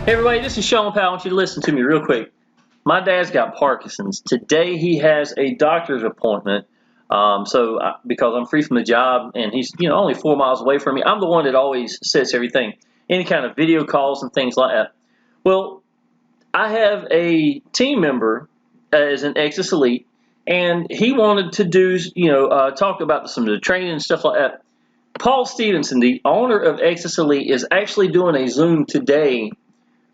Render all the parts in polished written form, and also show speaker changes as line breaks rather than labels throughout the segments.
Hey everybody, this is Shawn Powell. I want you to listen to me real quick. My dad's got Parkinson's. Today he has a doctor's appointment. Because I'm free from the job and he's only 4 miles away from me, I'm the one that always sets everything, any kind of video calls and things like that. Well, I have a team member as an Exitus Elite, and he wanted to do talk about some of the training and stuff like that. Paul Stevenson, the owner of Exitus Elite, is actually doing a Zoom today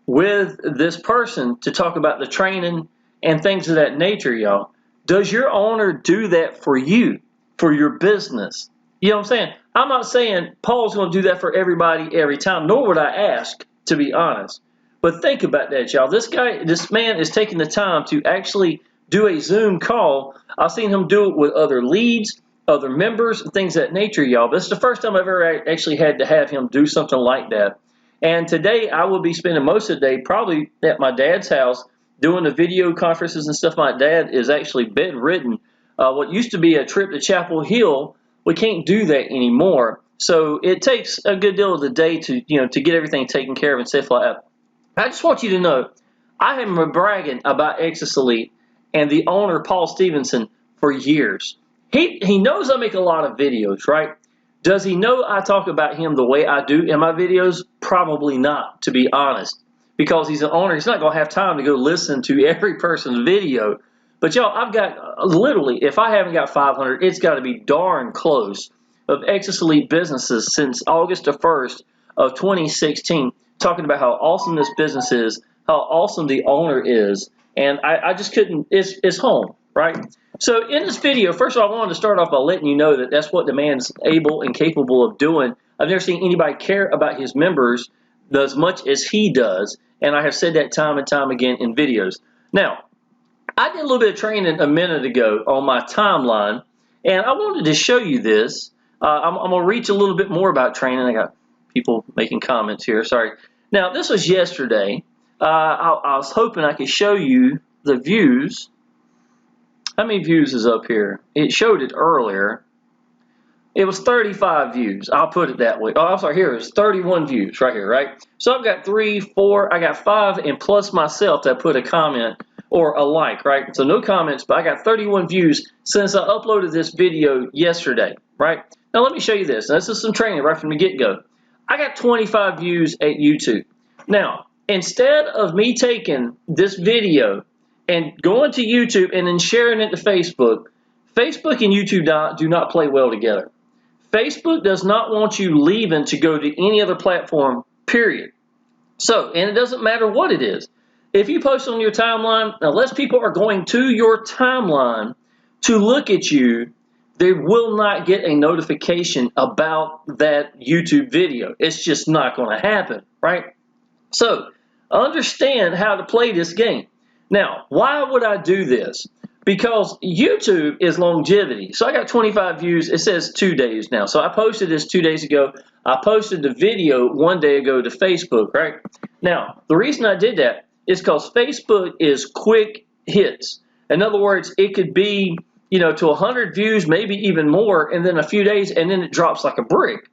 with this person to talk about the training and things of that nature, y'all. Does your owner do that for you, for your business? You know what I'm saying? I'm not saying Paul's going to do that for everybody every time, nor would I ask, to be honest. But think about that, y'all. This man is taking the time to actually do a Zoom call. I've seen him do it with other leads, other members, and things of that nature, y'all. But it's the first time I've ever actually had to have him do something like that. And today I will be spending most of the day probably at my dad's house doing the video conferences and stuff. My dad is actually bedridden. What used to be a trip to Chapel Hill, we can't do that anymore. So it takes a good deal of the day to get everything taken care of and stuff like that. I just want you to know, I have been bragging about Exitus Elite and the owner, Paul Stevenson, for years. He knows I make a lot of videos, right? Does he know I talk about him the way I do in my videos? Probably not, to be honest. Because he's an owner, he's not going to have time to go listen to every person's video. But y'all, I've got literally, if I haven't got 500, it's got to be darn close, of Exitus Elite businesses since August the 1st of 2016, talking about how awesome this business is, how awesome the owner is. And I just couldn't, it's home, right? So in this video, first of all, I wanted to start off by letting you know that that's what the man's able and capable of doing. I've never seen anybody care about his members as much as he does, and I have said that time and time again in videos. Now, I did a little bit of training a minute ago on my timeline, and I wanted to show you this. I'm going to reach a little bit more about training. I got people making comments here. Sorry. Now, this was yesterday. I was hoping I could show you the views. How many views is up here? It showed it earlier. It was 35 views. I'll put it that way. Oh, I'm sorry. Here it is 31 views right here, right? So I've got 3, 4. I got 5, and plus myself that put a comment or a like, right? So no comments, but I got 31 views since I uploaded this video yesterday, right? Now let me show you this. This is some training right from the get-go. I got 25 views at YouTube. Now, instead of me taking this video and going to YouTube and then sharing it to Facebook, Facebook and YouTube do not play well together. Facebook does not want you leaving to go to any other platform, period. So, and it doesn't matter what it is. If you post on your timeline, unless people are going to your timeline to look at you, they will not get a notification about that YouTube video. It's just not going to happen, right? So, understand how to play this game. Now, why would I do this? Because YouTube is longevity. So I got 25 views. It says 2 days now. So I posted this 2 days ago. I posted the video 1 day ago to Facebook, right? Now, the reason I did that is because Facebook is quick hits. In other words, it could be, to 100 views, maybe even more, and then a few days, and then it drops like a brick.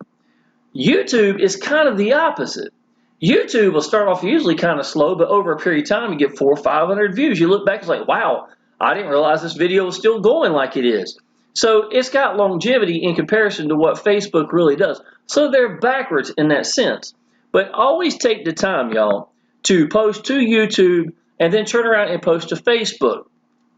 YouTube is kind of the opposite. YouTube will start off usually kind of slow, but over a period of time, you get 400 or 500 views. You look back, it's like, wow, I didn't realize this video was still going like it is. So it's got longevity in comparison to what Facebook really does. So they're backwards in that sense. But always take the time, y'all, to post to YouTube and then turn around and post to Facebook.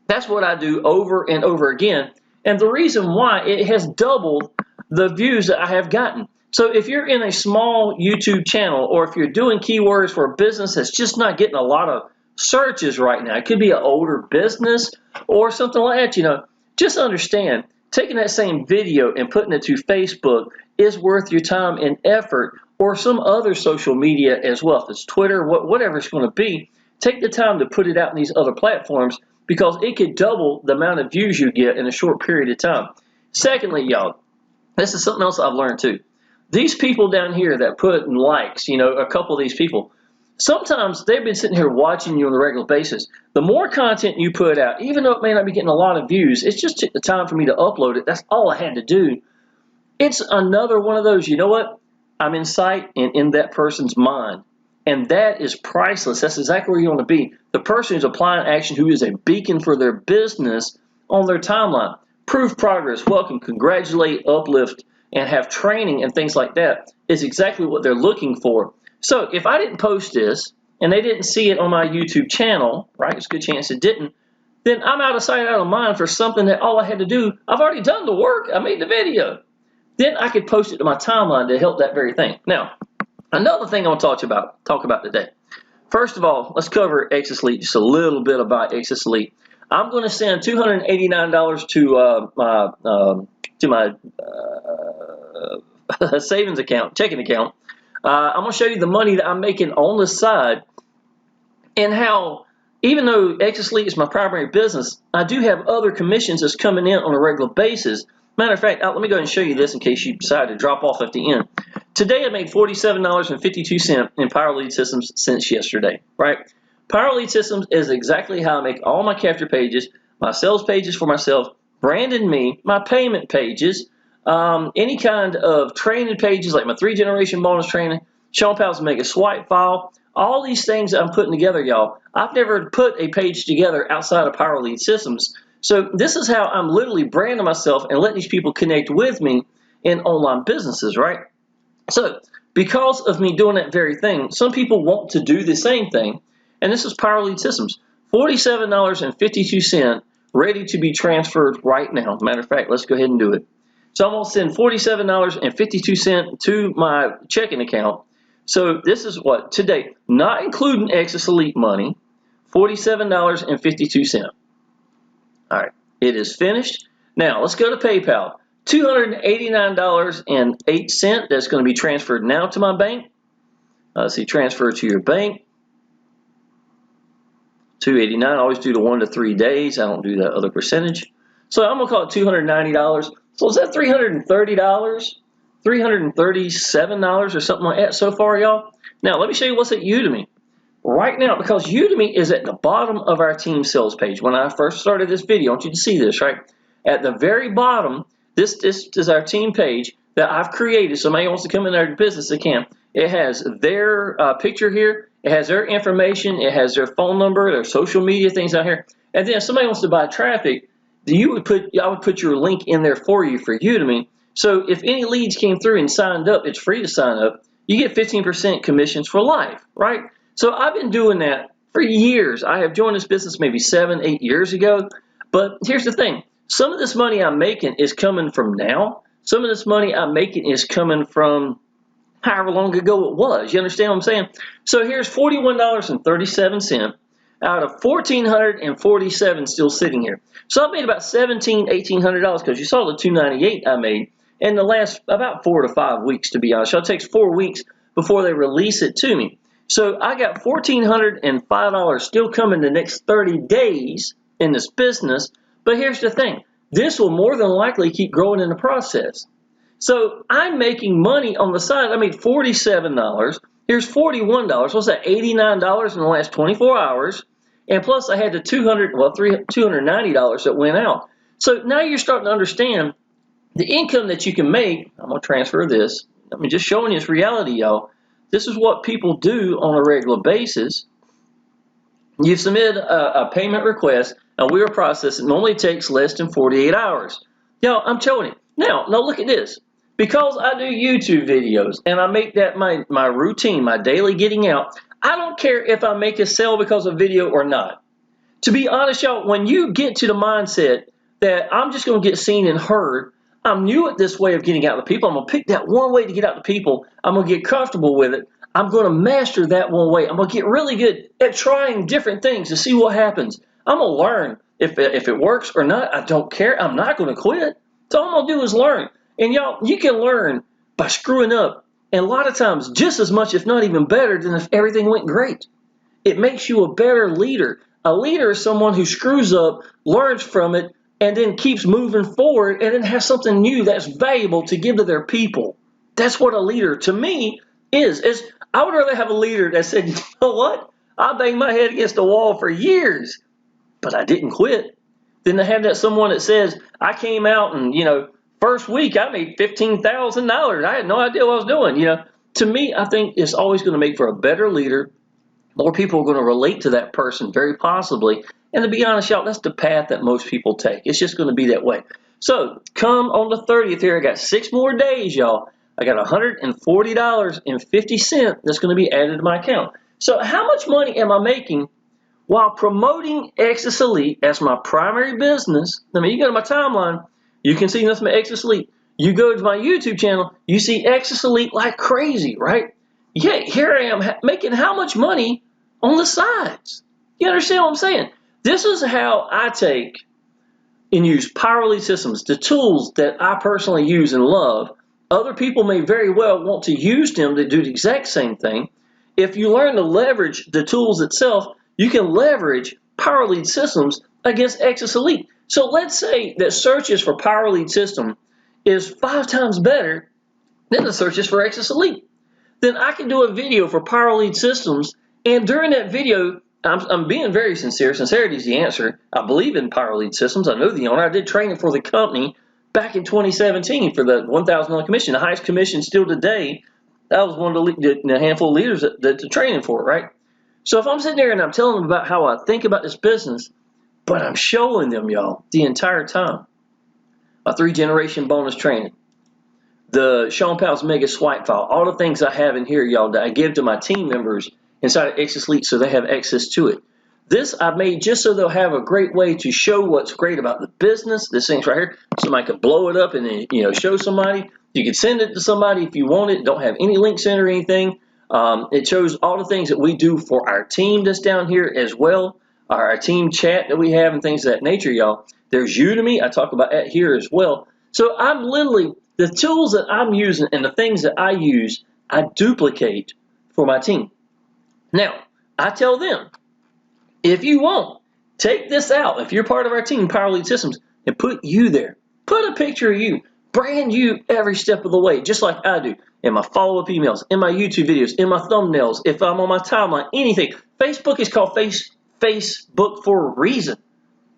That's what I do over and over again. And the reason why, it has doubled the views that I have gotten. So if you're in a small YouTube channel, or if you're doing keywords for a business that's just not getting a lot of searches right now, it could be an older business or something like that, just understand, taking that same video and putting it to Facebook is worth your time and effort, or some other social media as well. If it's Twitter, whatever it's going to be, take the time to put it out in these other platforms, because it could double the amount of views you get in a short period of time. Secondly, y'all, this is something else I've learned too. These people down here that put in likes, a couple of these people, sometimes they've been sitting here watching you on a regular basis. The more content you put out, even though it may not be getting a lot of views, it's just took the time for me to upload it. That's all I had to do. It's another one of those, you know what? I'm in sight and in that person's mind. And that is priceless. That's exactly where you want to be. The person who's applying action, who is a beacon for their business on their timeline. Proof progress, welcome, congratulate, uplift, and have training and things like that is exactly what they're looking for. So if I didn't post this and they didn't see it on my YouTube channel, right, there's a good chance it didn't, then I'm out of sight, out of mind for something that all I had to do, I've already done the work, I made the video. Then I could post it to my timeline to help that very thing. Now, another thing I want to talk about today. First of all, let's cover Exitus Elite, just a little bit about Exitus Elite. I'm going to send $289 to my savings account, checking account. I'm going to show you the money that I'm making on the side and how, even though Exitus Elite is my primary business, I do have other commissions that's coming in on a regular basis. Matter of fact, let me go ahead and show you this in case you decide to drop off at the end. Today I made $47.52 in Powell Lead Systems since yesterday, right? Powell Lead Systems is exactly how I make all my capture pages, my sales pages for myself, branded me, my payment pages, any kind of training pages like my 3-generation bonus training, Shawn Powell's Mega Swipe File, all these things that I'm putting together, y'all. I've never put a page together outside of Powell Lead Systems. So this is how I'm literally branding myself and letting these people connect with me in online businesses, right? So because of me doing that very thing, some people want to do the same thing, and this is Powell Lead Systems. $47.52 ready to be transferred right now. Matter of fact, let's go ahead and do it. So I'm going to send $47.52 to my checking account. So this is what, today, not including Exitus Elite money, $47.52. All right, it is finished. Now, let's go to PayPal. $289.08. That's going to be transferred now to my bank. Let's see, transfer to your bank. $289. I always do the 1 to 3 days. I don't do that other percentage. So I'm going to call it $290. So is that $330? $337 or something like that so far, y'all? Now, let me show you what's at Udemy. Right now, because Udemy is at the bottom of our team sales page. When I first started this video, I want you to see this, right? At the very bottom, this is our team page that I've created. Somebody wants to come in our business, they can. It has their picture here. It has their information. It has their phone number, their social media things out here. And then if somebody wants to buy traffic, I would put your link in there for you for Udemy. So if any leads came through and signed up, it's free to sign up. You get 15% commissions for life, right? So I've been doing that for years. I have joined this business maybe 7, 8 years ago. But here's the thing. Some of this money I'm making is coming from now. Some of this money I'm making is coming from however long ago it was. You understand what I'm saying? So here's $41.37 out of $1,447 still sitting here. So I made about $1,700, $1,800 because you saw the $298 I made in the last about 4 to 5 weeks, to be honest. So it takes 4 weeks before they release it to me. So I got $1,405 still coming the next 30 days in this business. But here's the thing. This will more than likely keep growing in the process. So I'm making money on the side. I made $47. Here's $41. What's that? $89 in the last 24 hours. And plus I had the $290 that went out. So now you're starting to understand the income that you can make. I'm going to transfer this. I'm just showing you this reality, y'all. This is what people do on a regular basis. You submit a payment request, and we will process it. Normally it takes less than 48 hours. Y'all, I'm telling you. Now look at this. Because I do YouTube videos, and I make that my routine, my daily getting out, I don't care if I make a sale because of video or not. To be honest, y'all, when you get to the mindset that I'm just going to get seen and heard, I'm new at this way of getting out to people. I'm going to pick that one way to get out to people. I'm going to get comfortable with it. I'm going to master that one way. I'm going to get really good at trying different things to see what happens. I'm going to learn if it works or not. I don't care. I'm not going to quit. So all I'm going to do is learn. And y'all, you can learn by screwing up. And a lot of times just as much, if not even better, than if everything went great. It makes you a better leader. A leader is someone who screws up, learns from it, and then keeps moving forward and then has something new that's valuable to give to their people. That's what a leader, to me, is. I would rather have a leader that said, you know what? I banged my head against the wall for years, but I didn't quit. Than to have that someone that says, I came out and, first week I made $15,000. I had no idea what I was doing, to me, I think it's always going to make for a better leader. More people are going to relate to that person, very possibly. And to be honest, y'all, that's the path that most people take. It's just going to be that way. So come on the 30th here, I got 6 more days, y'all. I got $140.50 that's going to be added to my account. So how much money am I making while promoting Exitus Elite as my primary business? I mean, you go to my timeline, you can see nothing but Exitus Elite. You go to my YouTube channel, you see Exitus Elite like crazy, right? Yeah, here I am making how much money on the sides? You understand what I'm saying? This is how I take and use Power Elite systems, the tools that I personally use and love. Other people may very well want to use them to do the exact same thing. If you learn to leverage the tools itself, you can leverage Power Elite systems against Exitus Elite. So let's say that searches for Power Elite system is 5 times better than the searches for Exitus Elite. Then I can do a video for Power Elite systems, and during that video, I'm being very sincere. Sincerity is the answer. I believe in Power Elite systems. I know the owner. I did training for the company back in 2017 for the $1,000 commission, the highest commission still today. I was one of the handful of leaders that's training for it, right? So if I'm sitting there and I'm telling them about how I think about this business, but I'm showing them, y'all, the entire time, a 3-generation bonus training, the Shawn Powell's mega swipe file, all the things I have in here, y'all, that I give to my team members inside of Exitus Elite so they have access to it. This I made just so they'll have a great way to show what's great about the business. This thing's right here. Somebody could blow it up and then, show somebody. You can send it to somebody if you want it. Don't have any links in or anything. It shows all the things that we do for our team that's down here as well. Our team chat that we have and things of that nature, y'all. There's Udemy. I talk about that here as well. So I'm literally, the tools that I'm using and the things that I use, I duplicate for my team. Now, I tell them, if you want, take this out. If you're part of our team, Power Elite Systems, and put you there. Put a picture of you. Brand you every step of the way, just like I do. In my follow-up emails, in my YouTube videos, in my thumbnails, if I'm on my timeline, anything. Facebook is called Facebook for a reason.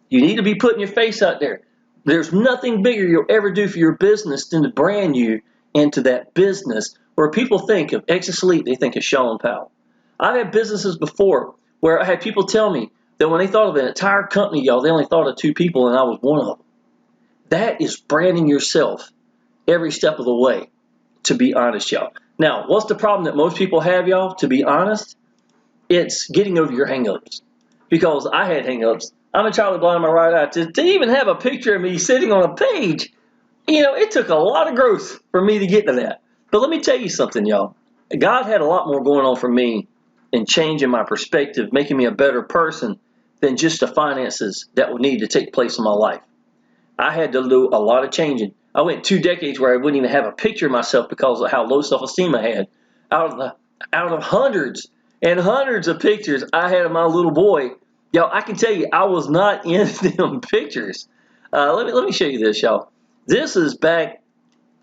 You need to be putting your face out there. There's nothing bigger you'll ever do for your business than to brand you into that business where people think of Exitus Elite, they think of Shawn Powell. I've had businesses before where I had people tell me that when they thought of an entire company, y'all, they only thought of 2 people, and I was one of them. That is branding yourself every step of the way, to be honest, y'all. Now, what's the problem that most people have, y'all? To be honest, it's getting over your hang-ups. Because I had hang-ups. I'm entirely blind in my right eye. To even have a picture of me sitting on a page, it took a lot of growth for me to get to that. But let me tell you something, y'all. God had a lot more going on for me and changing my perspective, making me a better person than just the finances that would need to take place in my life. I had to do a lot of changing. I went 2 decades where I wouldn't even have a picture of myself because of how low self-esteem I had. Out of hundreds and hundreds of pictures I had of my little boy, y'all, I can tell you I was not in them pictures. Let me show you this, y'all. This is back,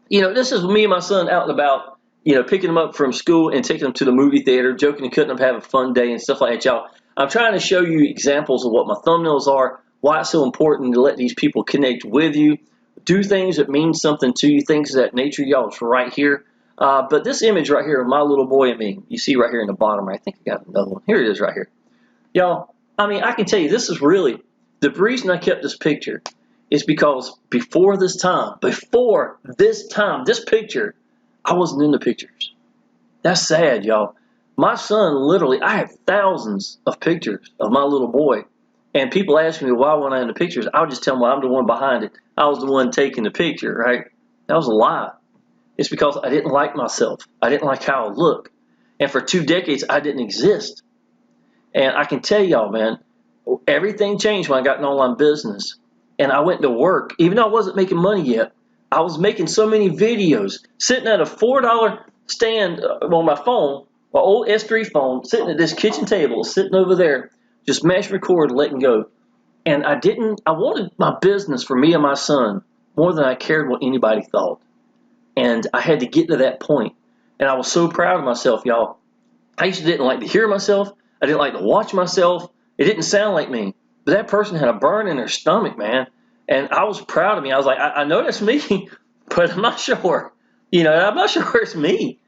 this is me and my son out and about, picking them up from school and taking them to the movie theater, joking and cutting up, having a fun day and stuff like that, y'all. I'm trying to show you examples of what my thumbnails are, why it's so important to let these people connect with you, do things that mean something to you, things of that nature, y'all. It's right here. But this image right here of my little boy and me, you see right here in the bottom, I think I got another one. Here it is right here. Y'all, I mean, I can tell you this is really, the reason I kept this picture is because before this picture, I wasn't in the pictures. That's sad, y'all. My son, literally, I have thousands of pictures of my little boy. And people ask me why wasn't I in the pictures. I'll just tell them, well, I'm the one behind it. I was the one taking the picture, right? That was a lie. It's because I didn't like myself. I didn't like how I look. And for 2 decades, I didn't exist. And I can tell y'all, man, everything changed when I got an online business. And I went to work. Even though I wasn't making money yet, I was making so many videos, sitting at a $4 stand on my phone, my old S3 phone, sitting at this kitchen table, sitting over there, just mash record, letting go. And I wanted my business for me and my son more than I cared what anybody thought. And I had to get to that point. And I was so proud of myself, y'all. I used to didn't like to hear myself. I didn't like to watch myself. It didn't sound like me. But that person had a burn in their stomach, man. And I was proud of me. I was like, I know that's me, but I'm not sure. I'm not sure it's me.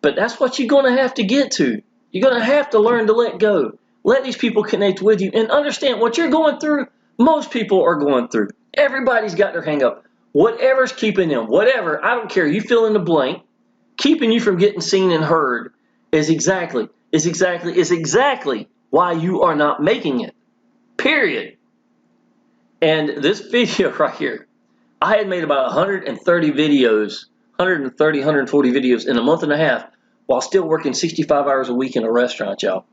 But that's what you're going to have to get to. You're going to have to learn to let go. Let these people connect with you and understand what you're going through. Most people are going through. Everybody's got their hang up. Whatever's keeping them, whatever, I don't care. You fill in the blank. Keeping you from getting seen and heard is exactly why you are not making it. Period. And this video right here, I had made about 130 videos, 140 videos in a month and a half while still working 65 hours a week in a restaurant, y'all.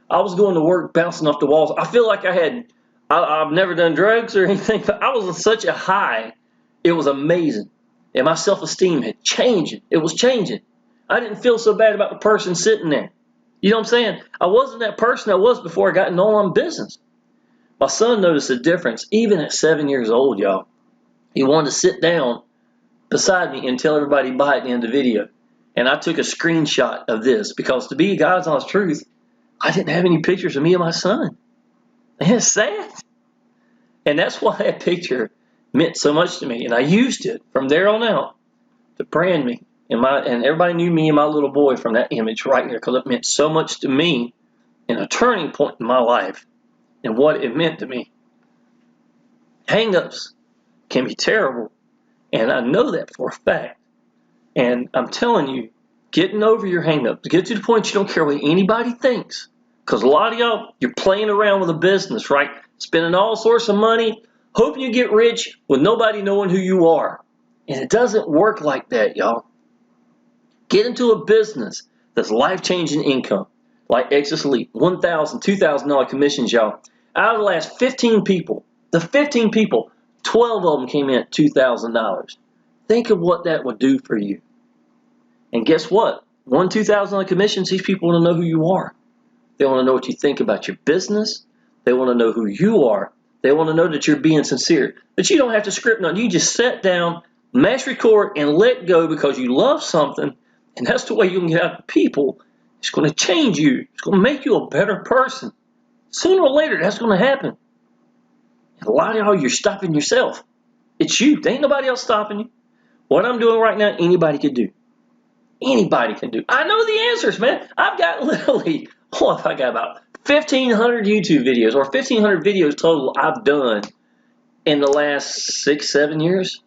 I was going to work, bouncing off the walls. I feel like I've never done drugs or anything, but I was on such a high. It was amazing. And my self-esteem had changed. It was changing. I didn't feel so bad about the person sitting there. You know what I'm saying? I wasn't that person I was before I got into online business. My son noticed the difference, even at 7 years old, y'all. He wanted to sit down beside me and tell everybody bye at the end of the video. And I took a screenshot of this because, to be God's honest truth, I didn't have any pictures of me and my son. And it's sad. And that's why that picture meant so much to me. And I used it from there on out to brand me. And everybody knew me and my little boy from that image right there because it meant so much to me and a turning point in my life and what it meant to me. Hang-ups can be terrible. And I know that for a fact. And I'm telling you, getting over your hang-ups, get to the point you don't care what anybody thinks. Because a lot of y'all, you're playing around with a business, right? Spending all sorts of money, hoping you get rich with nobody knowing who you are. And it doesn't work like that, y'all. Get into a business that's life-changing income, like Exitus Elite, $1,000, $2,000 commissions, y'all. Out of the last 15 people, the 15 people, 12 of them came in at $2,000. Think of what that would do for you. And guess what? $2,000 commissions, these people want to know who you are. They want to know what you think about your business. They want to know who you are. They want to know that you're being sincere. But you don't have to script nothing. You just sit down, mass record, and let go because you love something. And that's the way you can get out to people. It's going to change you. It's going to make you a better person. Sooner or later, that's going to happen. And a lot of y'all, you're stopping yourself. It's you. There ain't nobody else stopping you. What I'm doing right now, anybody can do. Anybody can do. I know the answers, man. I've got literally, I got about 1,500 YouTube videos or 1,500 videos total I've done in the last 6, 7 years.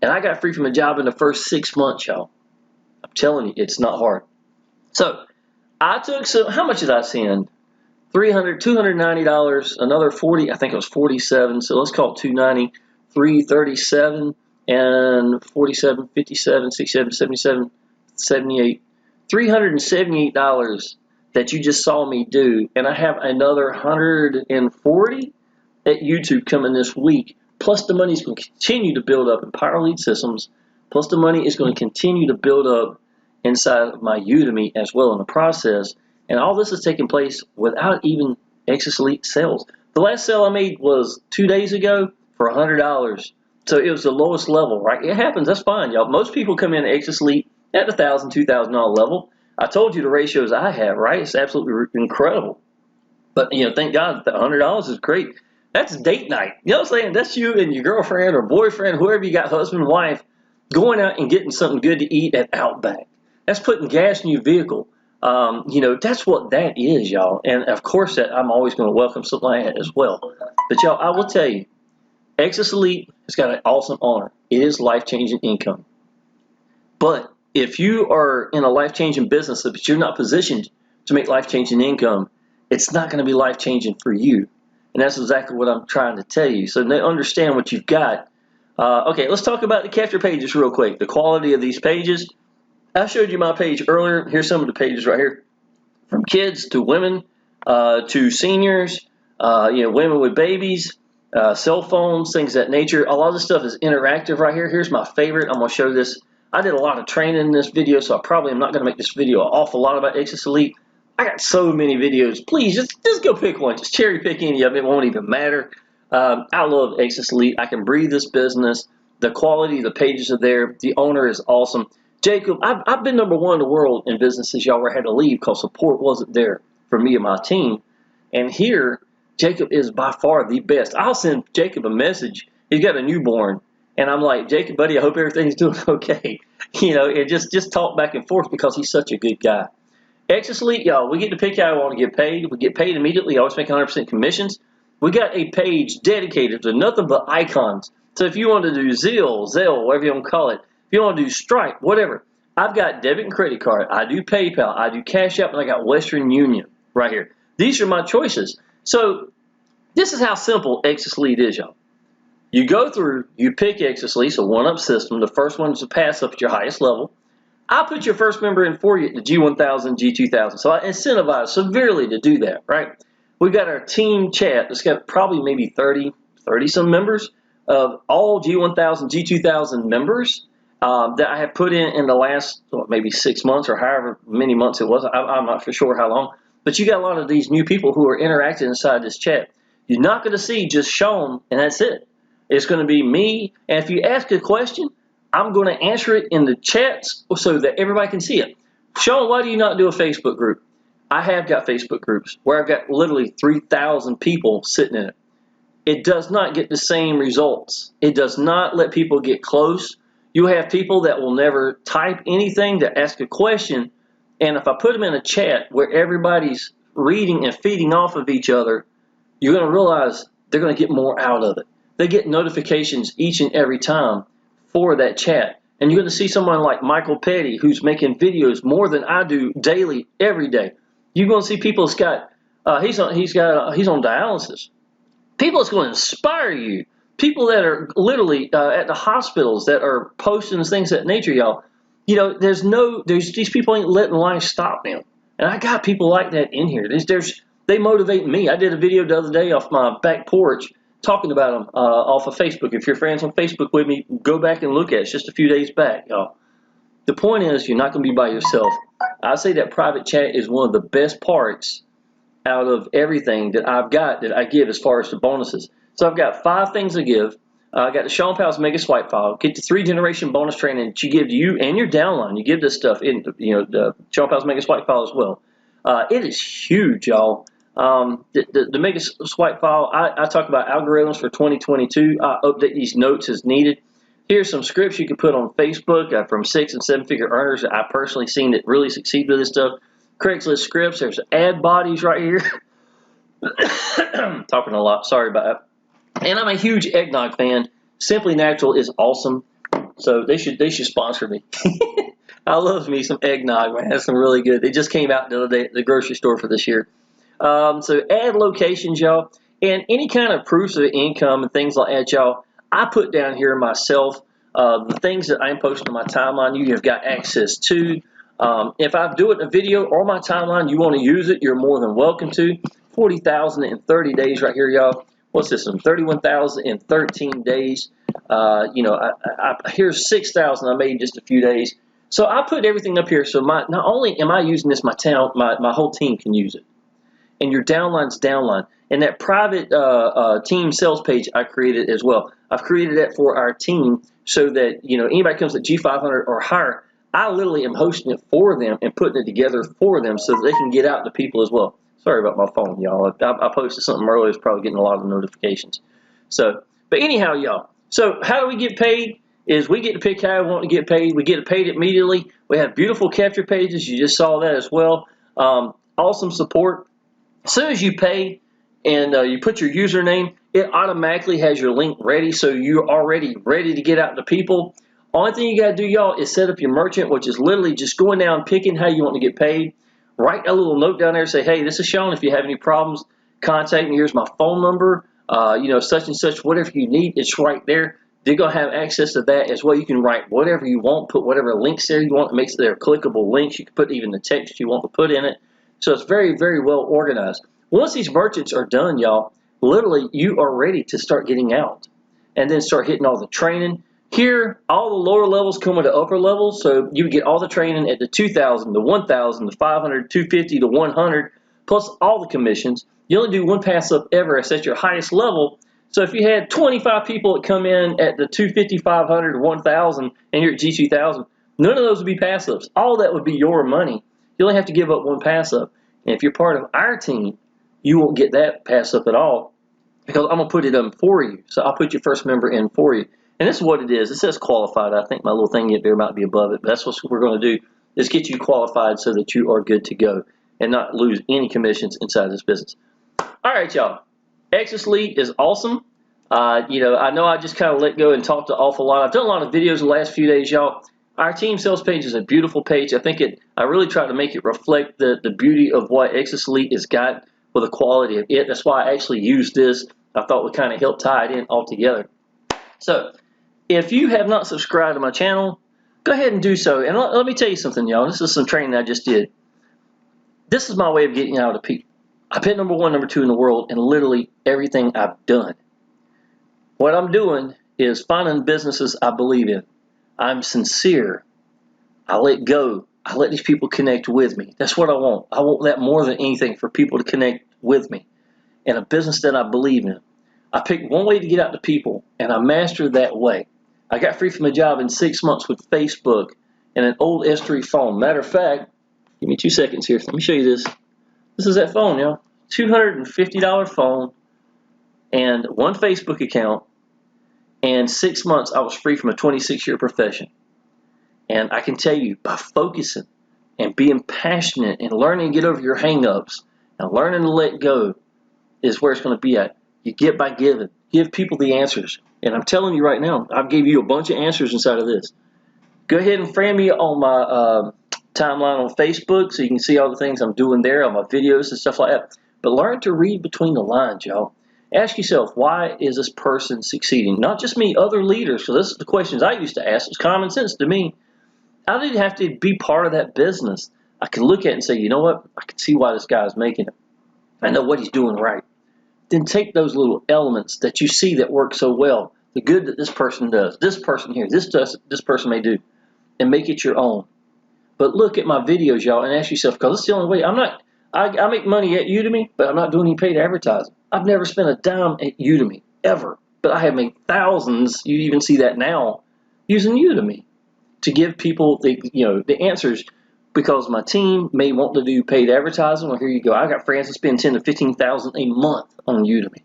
And I got free from a job in the first 6 months, y'all. I'm telling you, it's not hard. So I took how much did I send? $300, $290, another 40, I think it was 47. So let's call it 290, 337, and 47, 57, 67, 77, 78. $378 that you just saw me do. And I have another 140 at YouTube coming this week. Plus the money is going to continue to build up in Power Lead Systems. Plus the money is going to continue to build up inside of my Udemy as well in the process. And all this is taking place without even Exitus Elite sales. The last sale I made was 2 days ago for $100. So it was the lowest level, right? It happens. That's fine, y'all. Most people come in at Exitus Elite at the $1,000, $2,000 level. I told you the ratios I have, right? It's absolutely incredible. But, you know, thank God that $100 is great. That's date night. You know what I'm saying? That's you and your girlfriend or boyfriend, whoever you got, husband, wife, going out and getting something good to eat at Outback. That's putting gas in your vehicle. You know, that's what that is, y'all. And, of course, that I'm always going to welcome something like that as well. But, y'all, I will tell you, Exitus Elite has got an awesome honor. It is life-changing income. But if you are in a life-changing business but you're not positioned to make life-changing income, it's not going to be life-changing for you. And that's exactly what I'm trying to tell you. So understand what you've got. Okay, let's talk about the capture pages real quick. The quality of these pages. I showed you my page earlier. Here's some of the pages right here. From kids to women to seniors, you know, women with babies, cell phones, things of that nature. A lot of this stuff is interactive right here. Here's my favorite. I'm going to show this. I did a lot of training in this video, so I probably am not going to make this video an awful lot about Exitus Elite. I got so many videos. Please, just go pick one. Just cherry pick any of them. It won't even matter. I love Exitus Elite. I can breathe this business. The quality, the pages are there. The owner is awesome. Jacob, I've been #1 in the world in businesses, y'all, where I had to leave because support wasn't there for me and my team. And here, Jacob is by far the best. I'll send Jacob a message. He's got a newborn, And I'm like, Jacob, buddy, I hope everything's doing okay. And just talk back and forth because he's such a good guy. Exitus Elite, y'all, we get to pick how we want to get paid. We get paid immediately. I always make 100% commissions. We got a page dedicated to nothing but icons. So if you want to do Zelle, whatever you want to call it, if you want to do Stripe, whatever, I've got debit and credit card. I do PayPal. I do Cash App, and I got Western Union right here. These are my choices. So this is how simple Exitus Elite is, y'all. You go through, you pick Exitus Elite, so one-up system. The first one is to pass up at your highest level. I put your first member in for you at the G1000, G2000. So I incentivize severely to do that, right? We've got our team chat that's got probably maybe 30 some members of all G1000, G2000 members that I have put in the last maybe 6 months or however many months it was. I'm not for sure how long. But you got a lot of these new people who are interacting inside this chat. You're not going to see just Shawn and that's it. It's going to be me. And if you ask a question, I'm going to answer it in the chats so that everybody can see it. Shawn, why do you not do a Facebook group? I have got Facebook groups where I've got literally 3,000 people sitting in it. It does not get the same results. It does not let people get close. You have people that will never type anything to ask a question. And if I put them in a chat where everybody's reading and feeding off of each other, you're going to realize they're going to get more out of it. They get notifications each and every time for that chat. And you're going to see someone like Michael Petty who's making videos more than I do daily, every day. You're going to see people that's got, he's on dialysis. People that's going to inspire you. People that are literally at the hospitals that are posting things of that nature, y'all. There's these people ain't letting life stop them. And I got people like that in here. They motivate me. I did a video the other day off my back porch talking about them off of Facebook. If you're friends on Facebook with me, go back and look at it. It's just a few days back, y'all. The point is, you're not going to be by yourself. I say that private chat is one of the best parts out of everything that I've got that I give as far as the bonuses. So I've got 5 things to give. I got the Shawn Powell's Mega Swipe File. Get the 3-generation bonus training that you give to you and your downline. You give this stuff in, the Shawn Powell's Mega Swipe File as well. It is huge, y'all. The Mega Swipe File, I talk about algorithms for 2022. I update these notes as needed. Here's some scripts you can put on Facebook from 6- and 7-figure earners that I personally seen that really succeed with this stuff. Craigslist scripts. There's ad bodies right here. Talking a lot. Sorry about that. And I'm a huge eggnog fan. Simply Natural is awesome. So they should sponsor me. I love me some eggnog, man. That's some really good. They just came out the other day at the grocery store for this year. So ad locations, y'all, and any kind of proofs of income and things like that, y'all, I put down here myself. The things that I'm posting on my timeline, you have got access to. If I do it in a video or my timeline, you want to use it, you're more than welcome to. 40,000 in 30 days right here, y'all. What's this one? 31,000 in 13 days. Here's 6,000 I made in just a few days. So I put everything up here. So not only am I using this, my whole team can use it. And your downline's downline. And that private team sales page I created as well. I've created that for our team so that anybody comes at G500 or higher, I literally am hosting it for them and putting it together for them so that they can get out to people as well. Sorry about my phone, y'all. I posted something earlier. It's probably getting a lot of notifications. But anyhow, y'all. So how do we get paid? Is we get to pick how we want to get paid. We get paid immediately. We have beautiful capture pages. You just saw that as well. Awesome support. As soon as you pay and you put your username, it automatically has your link ready, so you're already ready to get out to people. Only thing you got to do, y'all, is set up your merchant, which is literally just going down, picking how you want to get paid. Write a little note down there, say, hey, this is Shawn. If you have any problems, contact me. Here's my phone number, such and such, whatever you need, it's right there. They're going to have access to that as well. You can write whatever you want, put whatever links there you want. It makes there clickable links. You can put even the text you want to put in it. So it's very, very well organized. Once these merchants are done, y'all, literally you are ready to start getting out and then start hitting all the training. Here, all the lower levels come with the upper levels, so you get all the training at the 2,000, the 1,000, the 500, 250, the 100, plus all the commissions. You only do one pass up ever. It's at your highest level. So if you had 25 people that come in at the 250, 500, 1,000, and you're at G2000, none of those would be pass ups. All that would be your money. You only have to give up one pass up. And if you're part of our team, you won't get that pass up at all because I'm going to put it in for you. So I'll put your first member in for you. And this is what it is. It says qualified. I think my little thing there might be above it, but that's what we're going to do, is get you qualified so that you are good to go and not lose any commissions inside this business. All right, y'all. Exitus Elite is awesome. You know I just kind of let go and talked an awful lot. I've done a lot of videos the last few days, y'all. Our team sales page is a beautiful page. I really try to make it reflect the beauty of what Exitus Elite has got with the quality of it. That's why I actually used this. I thought we kind of helped tie it in all together. So if you have not subscribed to my channel, go ahead and do so. And let me tell you something, y'all. This is some training I just did. This is my way of getting out of people. I've been number 1, number 2 in the world in literally everything I've done. What I'm doing is finding businesses I believe in. I'm sincere. I let go. I let these people connect with me. That's what I want. I want that more than anything, for people to connect with me and a business that I believe in. I picked one way to get out to people, and I mastered that way. I got free from a job in 6 months with Facebook and an old S3 phone. Matter of fact, give me 2 seconds here. Let me show you this. This is that phone, y'all. $250 phone and 1 Facebook account. And 6 months, I was free from a 26-year profession. And I can tell you, by focusing and being passionate and learning to get over your hang-ups and learning to let go is where it's going to be at. You get by giving. Give people the answers. And I'm telling you right now, I've gave you a bunch of answers inside of this. Go ahead and friend me on my timeline on Facebook so you can see all the things I'm doing there, on my videos and stuff like that. But learn to read between the lines, y'all. Ask yourself, why is this person succeeding? Not just me, other leaders. So this is the questions I used to ask. It's common sense to me. I didn't have to be part of that business. I can look at it and say, you know what? I can see why this guy is making it. I know what he's doing right. Then take those little elements that you see that work so well, the good that this person does, this person here, this person may do, and make it your own. But look at my videos, y'all, and ask yourself, because it's the only way. I make money at Udemy, but I'm not doing any paid advertising. I've never spent a dime at Udemy, ever. But I have made thousands, you even see that now, using Udemy to give people the answers, because my team may want to do paid advertising. Well, here you go. I got friends that spend $10,000 to $15,000 a month on Udemy.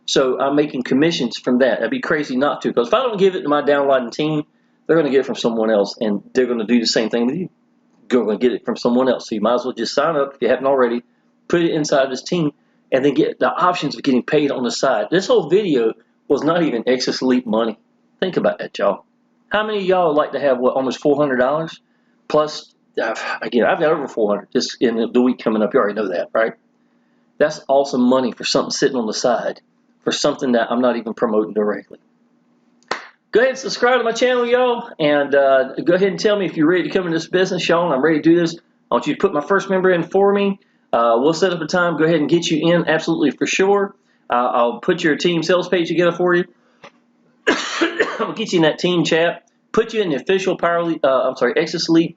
So I'm making commissions from that. That'd be crazy not to, because if I don't give it to my downline team, they're going to get it from someone else, and they're going to do the same thing with you. You're going to get it from someone else. So you might as well just sign up if you haven't already, put it inside this team, and then get the options of getting paid on the side. This whole video was not even Exitus Elite money. Think about that, y'all. How many of y'all like to have, what, almost $400? Plus, again, I've got over 400 just in the week coming up. You already know that, right? That's awesome money for something sitting on the side, for something that I'm not even promoting directly. Go ahead and subscribe to my channel, y'all, and go ahead and tell me if you're ready to come into this business. Shawn, I'm ready to do this. I want you to put my first member in for me. We'll set up a time. Go ahead and get you in, absolutely for sure. I'll put your team sales page together for you. I'll get you in that team chat. Put you in the official Exitus Elite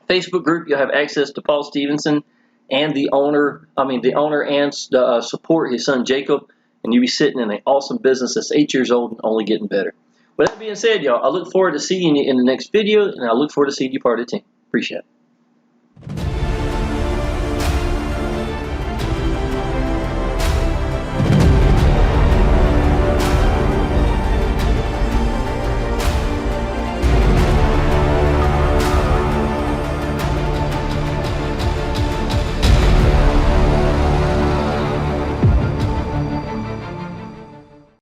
Facebook group. You'll have access to Paul Stevenson and the owner and the support, his son Jacob, and you'll be sitting in an awesome business that's 8 years old and only getting better. With that being said, y'all, I look forward to seeing you in the next video, and I look forward to seeing you part of the team. Appreciate it.